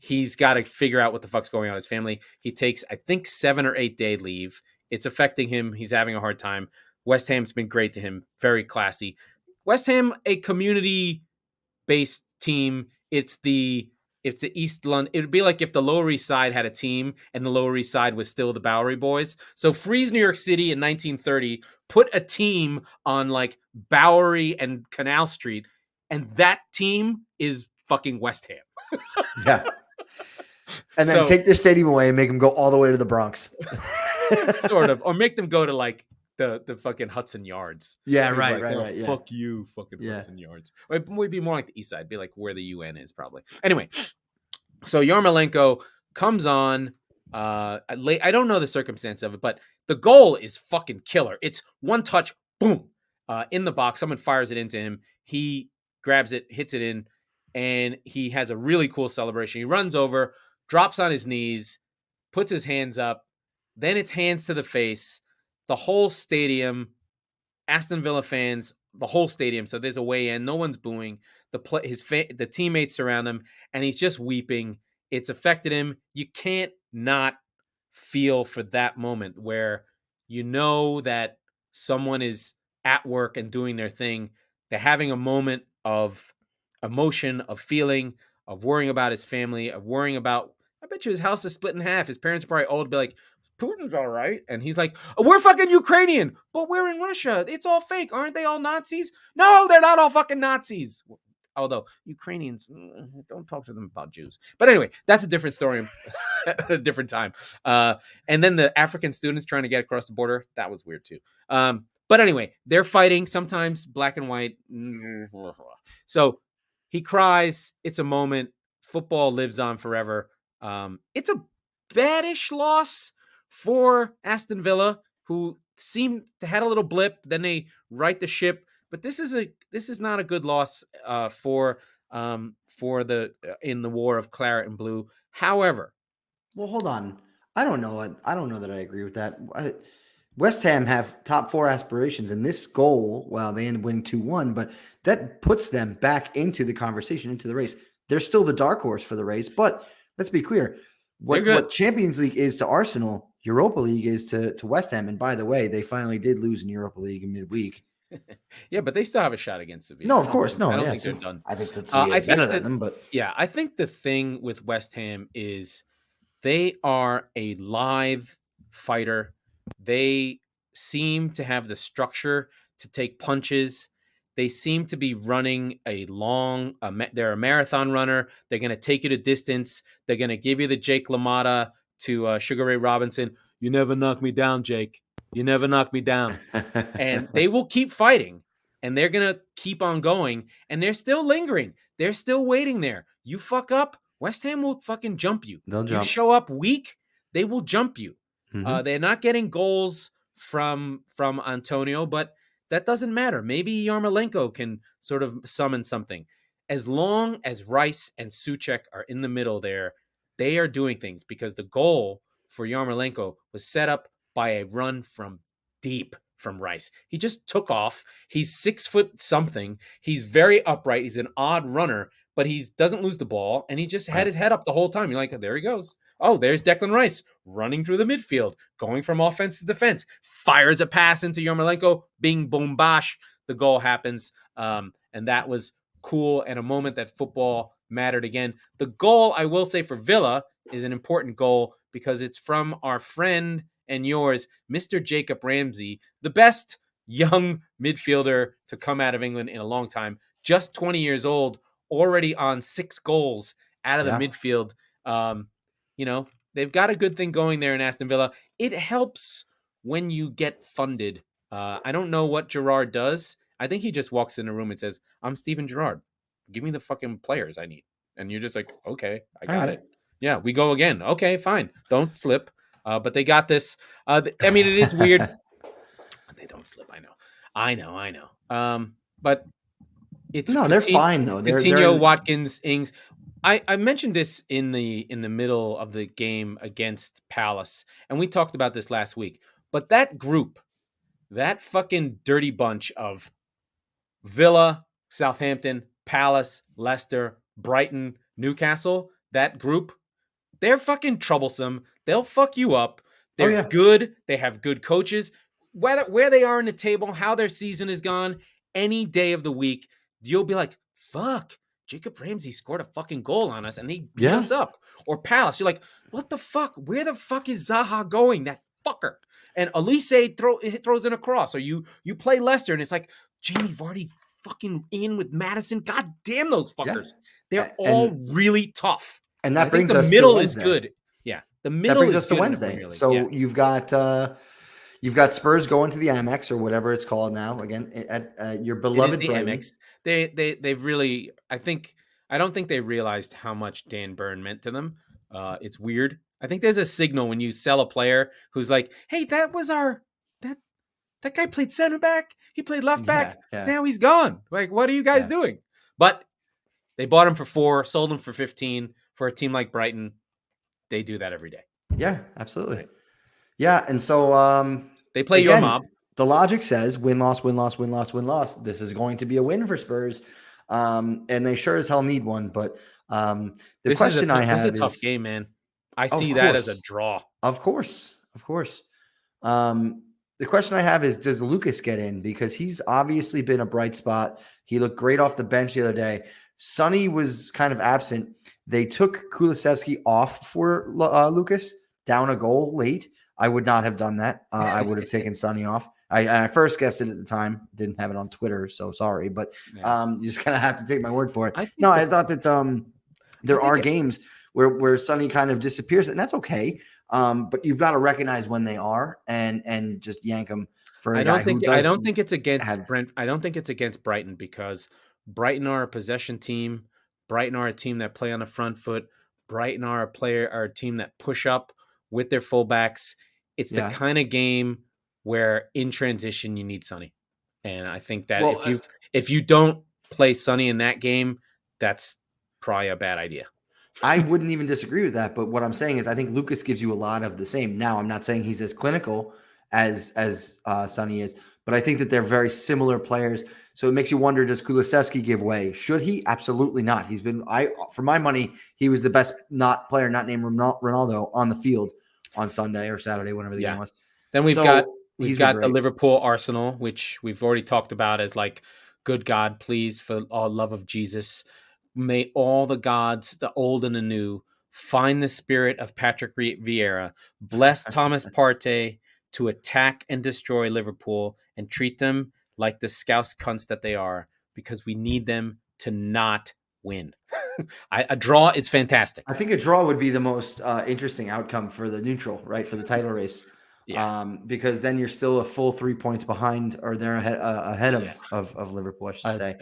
He's got to figure out what the fuck's going on with his family. He takes, I think, 7 or 8 day leave. It's affecting him. He's having a hard time. West Ham's been great to him. Very classy. West Ham, a community-based team. It's the East London. It would be like if the Lower East Side had a team and the Lower East Side was still the Bowery Boys. So freeze New York City in 1930, put a team on like Bowery and Canal Street, and that team is fucking West Ham. Yeah. And then take their stadium away and make them go all the way to the Bronx. Sort of. Or make them go to like the fucking Hudson Yards. Yeah, Be right, like, right, "Oh, right. Yeah. Fuck you, fucking Hudson Yards. Or it would be more like the East Side. Be like where the UN is probably. Anyway, so Yarmolenko comes on. I don't know the circumstance of it, but the goal is fucking killer. It's one touch, boom, in the box. Someone fires it into him. He grabs it, hits it in, and he has a really cool celebration. He runs over, drops on his knees, puts his hands up. Then it's hands to the face. The whole stadium, Aston Villa fans, the whole stadium. So there's a way in. No one's booing. The teammates surround him, and he's just weeping. It's affected him. You can't not feel for that moment where you know that someone is at work and doing their thing. They're having a moment of emotion, of feeling, of worrying about his family, of worrying about, I bet you his house is split in half. His parents are probably old, be like, Putin's all right. And he's like, oh, we're fucking Ukrainian, but we're in Russia. It's all fake. Aren't they all Nazis? No, they're not all fucking Nazis. Although Ukrainians, don't talk to them about Jews. But anyway, that's a different story at a different time. And then the African students trying to get across the border, that was weird too. But anyway, they're fighting, sometimes black and white. So he cries. It's a moment. Football lives on forever. It's a baddish loss for Aston Villa, who seemed to had a little blip. Then they right the ship. But this is not a good loss for the in the war of claret and blue. However, well, hold on. I don't know that I agree with that. West Ham have top 4 aspirations, and this goal, well, they end up winning 2-1, but that puts them back into the conversation, into the race. They're still the dark horse for the race, but let's be clear. What Champions League is to Arsenal, Europa League is to West Ham. And by the way, they finally did lose in Europa League in midweek. Yeah, but they still have a shot against Sevilla. No, of course. No, I don't think they're done. I think that's better than them, but yeah, I think the thing with West Ham is they are a live fighter. They seem to have the structure to take punches. They seem to be running they're a marathon runner. They're going to take you to distance. They're going to give you the Jake LaMotta to Sugar Ray Robinson. You never knock me down, Jake. You never knock me down. And they will keep fighting, and they're going to keep on going, and they're still lingering. They're still waiting there. You fuck up, West Ham will fucking jump you. They'll jump. You show up weak, they will jump you. Mm-hmm. They're not getting goals from Antonio, but that doesn't matter. Maybe Yarmolenko can sort of summon something. As long as Rice and Souček are in the middle there, they are doing things, because the goal for Yarmolenko was set up by a run from deep from Rice. He just took off. He's 6 foot something. He's very upright. He's an odd runner, but he doesn't lose the ball, and he just had his head up the whole time. You're like, there he goes. Oh, there's Declan Rice running through the midfield, going from offense to defense, fires a pass into Yarmolenko, bing, boom, bosh. The goal happens, and that was cool and a moment that football mattered again. The goal, I will say, for Villa is an important goal because it's from our friend and yours, Mr. Jacob Ramsey, the best young midfielder to come out of England in a long time, just 20 years old, already on 6 goals out of the midfield. They've got a good thing going there in Aston Villa. It helps when you get funded. I don't know what Gerrard does. I think he just walks in the room and says, I'm Steven Gerrard. Give me the fucking players I need. And you're just like, okay, I got it. Yeah, we go again. Okay, fine. Don't slip. But they got this. I mean, it is weird. They don't slip. I know. But it's they're fine though. Coutinho, Watkins, Ings. I mentioned this in the middle of the game against Palace, and we talked about this last week. But that group, that fucking dirty bunch of Villa, Southampton, Palace, Leicester, Brighton, Newcastle, that group, they're fucking troublesome. They'll fuck you up. They're good. They have good coaches. Where they are in the table, how their season is gone, any day of the week, you'll be like, fuck, Jacob Ramsey scored a fucking goal on us and he beat us up. Or Palace, you're like, what the fuck? Where the fuck is Zaha going? That fucker. And Elise throws in a cross. Or you play Leicester and it's like, Jamie Vardy fucking in with Madison. God damn those fuckers. They're all really tough. And that I think brings the us to middle is Wednesday. good. Yeah, the That middle brings is us to good in the Wednesday. Premier League. So Yeah. you've got Spurs going to the Amex or whatever it's called now. Again, at your It is beloved the Brighton. Amex. They've really. I don't think they realized how much Dan Burn meant to them. It's weird. I think there's a signal when you sell a player who's like, "Hey, that guy played center back. He played left back. Yeah. Now he's gone. Like, what are you guys doing?" But they bought him for 4, sold him for 15 for a team like Brighton. They do that every day. Yeah, absolutely. Right. Yeah, and so They play again, your mob. the logic says win, loss, win, loss, win, loss, win, loss. This is going to be a win for Spurs, and they sure as hell need one. But the question I have is a tough game, man. I see that as a draw. Of course. The question I have is, does Lucas get in? Because he's obviously been a bright spot. He looked great off the bench the other day. Sonny was kind of absent. They took Kulusevski off for Lucas, down a goal late. I would not have done that. I would have taken Sonny off. I first guessed it at the time. Didn't have it on Twitter, so sorry. But you just kind of have to take my word for it. I thought that there are games where Sonny kind of disappears, and that's okay. But you've got to recognize when they are and just yank them for a guy who does. I don't think it's against Brent. I don't think it's against Brighton because Brighton are a possession team. Brighton are a team that play on the front foot. Brighton are a team that push up with their fullbacks. It's the kind of game where in transition you need Sonny, and I think that if you don't play Sonny in that game, that's probably a bad idea. I wouldn't even disagree with that, but what I'm saying is I think Lucas gives you a lot of the same. Now, I'm not saying he's as clinical as Sonny is, but I think that they're very similar players. So it makes you wonder, does Kulusevski give way? Should he? Absolutely not. He's been, for my money, he was the best player not named Ronaldo on the field on Sunday or Saturday, whenever the game was. Then we've got the Liverpool Arsenal, which we've already talked about as like, good God, please, for all love of Jesus, may all the gods, the old and the new, find the spirit of Patrick Vieira, bless Thomas Partey to attack and destroy Liverpool and treat them like the scouse cunts that they are, because we need them to not win. A draw is fantastic. I think a draw would be the most interesting outcome for the neutral, right, for the title race. Because then you're still a full 3 points behind, or they're ahead of Liverpool, I should say.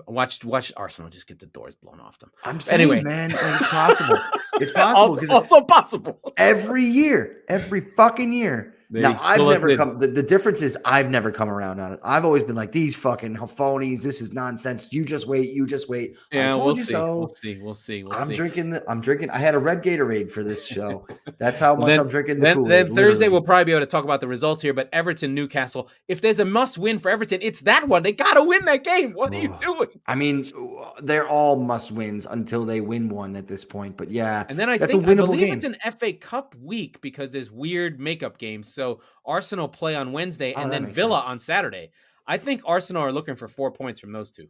Watch Arsenal just get the doors blown off them. I'm saying, anyway, man, it's possible. It's possible because also possible every fucking year. Now I've never come. The difference is I've never come around on it. I've always been like, these fucking phonies. This is nonsense. You just wait. Yeah, I told you so. We'll see. I'm drinking. I had a red Gatorade for this show. That's how much I'm drinking the Kool-Aid. Then Thursday we'll probably be able to talk about the results here. But Everton, Newcastle. If there's a must win for Everton, it's that one. They got to win that game. What are you doing? I mean, they're all must wins until they win one at this point. But yeah, and then I believe it's an FA Cup week because there's weird makeup games. So Arsenal play on Wednesday and then Villa on Saturday. I think Arsenal are looking for 4 points from those two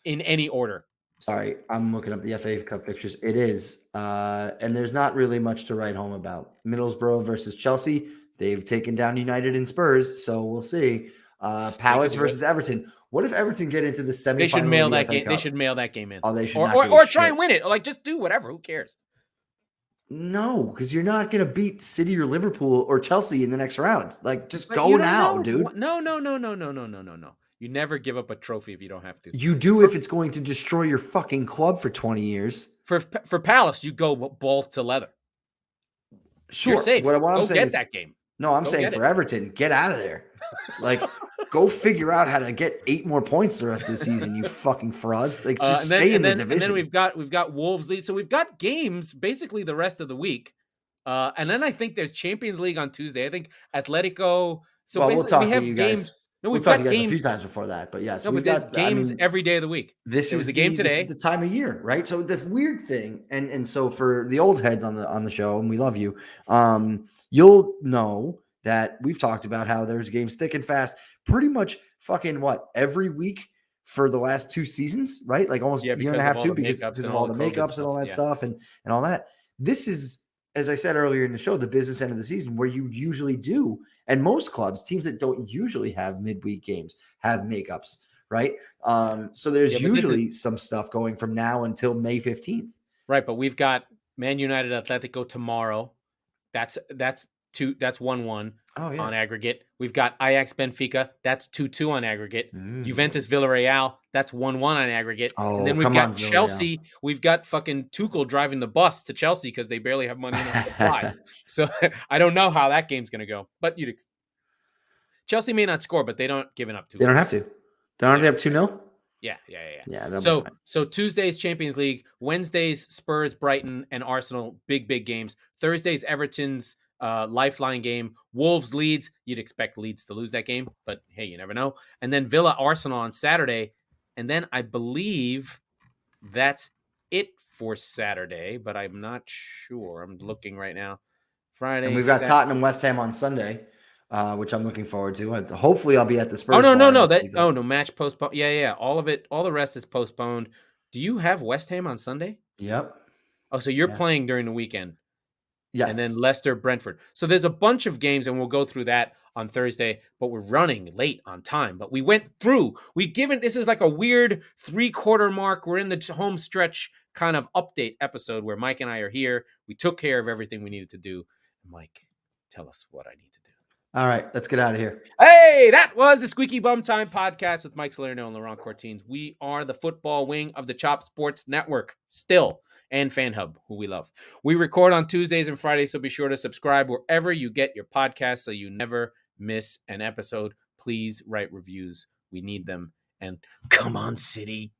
in any order. Sorry, I'm looking up the FA Cup pictures. It is. And there's not really much to write home about. Middlesbrough versus Chelsea. They've taken down United and Spurs, so we'll see. Palace versus Everton. What if Everton get into the semifinal? They should mail that game. They should mail that game in. Oh, they should or try and win it. Like, just do whatever. Who cares? No, because you're not going to beat City or Liverpool or Chelsea in the next round. Like, just go now, dude. No. You never give up a trophy if you don't have to. You do if it's going to destroy your fucking club for 20 years. For Palace, you go ball to leather. Sure. You're safe. What I'm go saying get is, that game. No, I'm saying for Everton, get out of there. Like, go figure out how to get 8 more points the rest of the season, you fucking frauds. Like, just stay in the division. And then we've got Wolves League. So we've got games basically the rest of the week. And then I think there's Champions League on Tuesday. I think Atletico. So we'll talk to you guys. Games. No, we've talked to you guys a few times before that, but yes. No, but there's games every day of the week. This is the game today. This is the time of year, right? So the weird thing, and so for the old heads on the show, and we love you, you'll know that we've talked about how there's games thick and fast pretty much fucking every week for the last 2 seasons, right? Like almost a year and a half, too, because of all the makeups and all that stuff and all that. This is, as I said earlier in the show, the business end of the season where you usually do. And most clubs, teams that don't usually have midweek games, have makeups, right? So there's usually some stuff going from now until May 15th. Right, but we've got Man United Atletico tomorrow. That's 1-1 Oh, yeah. on aggregate. We've got Ajax Benfica. That's 2-2 on aggregate. Mm. Juventus Villarreal. That's 1-1 on aggregate. Oh, and then we've come got on, Villarreal. Chelsea. We've got fucking Tuchel driving the bus to Chelsea because they barely have money enough to fly. So I don't know how that game's going to go. But Chelsea may not score, but they don't give it up too. They don't have to. They don't have to have 2-0? Yeah. Yeah. So Tuesday's Champions League, Wednesday's Spurs, Brighton, and Arsenal, big games. Thursday's Everton's lifeline game. Wolves, Leeds. You'd expect Leeds to lose that game, but hey, you never know. And then Villa, Arsenal on Saturday. And then I believe that's it for Saturday, but I'm not sure. I'm looking right now. Friday. And we've got Tottenham, West Ham on Sunday. Which I'm looking forward to. Hopefully, I'll be at the Spurs. Oh no! Match postponed. Yeah. All of it. All the rest is postponed. Do you have West Ham on Sunday? Yep. Oh, so you're playing during the weekend. Yes. And then Leicester, Brentford. So there's a bunch of games, and we'll go through that on Thursday. But we're running late on time. But we went through. This is like a weird 3/4 mark. We're in the home stretch kind of update episode where Mike and I are here. We took care of everything we needed to do. Mike, tell us what I need to do. All right, let's get out of here. Hey, that was the Squeaky Bum Time Podcast with Mike Salerno and Laurent Cortines. We are the football wing of the Chop Sports Network, still, and Fan Hub, who we love. We record on Tuesdays and Fridays, so be sure to subscribe wherever you get your podcasts so you never miss an episode. Please write reviews. We need them. And come on, City.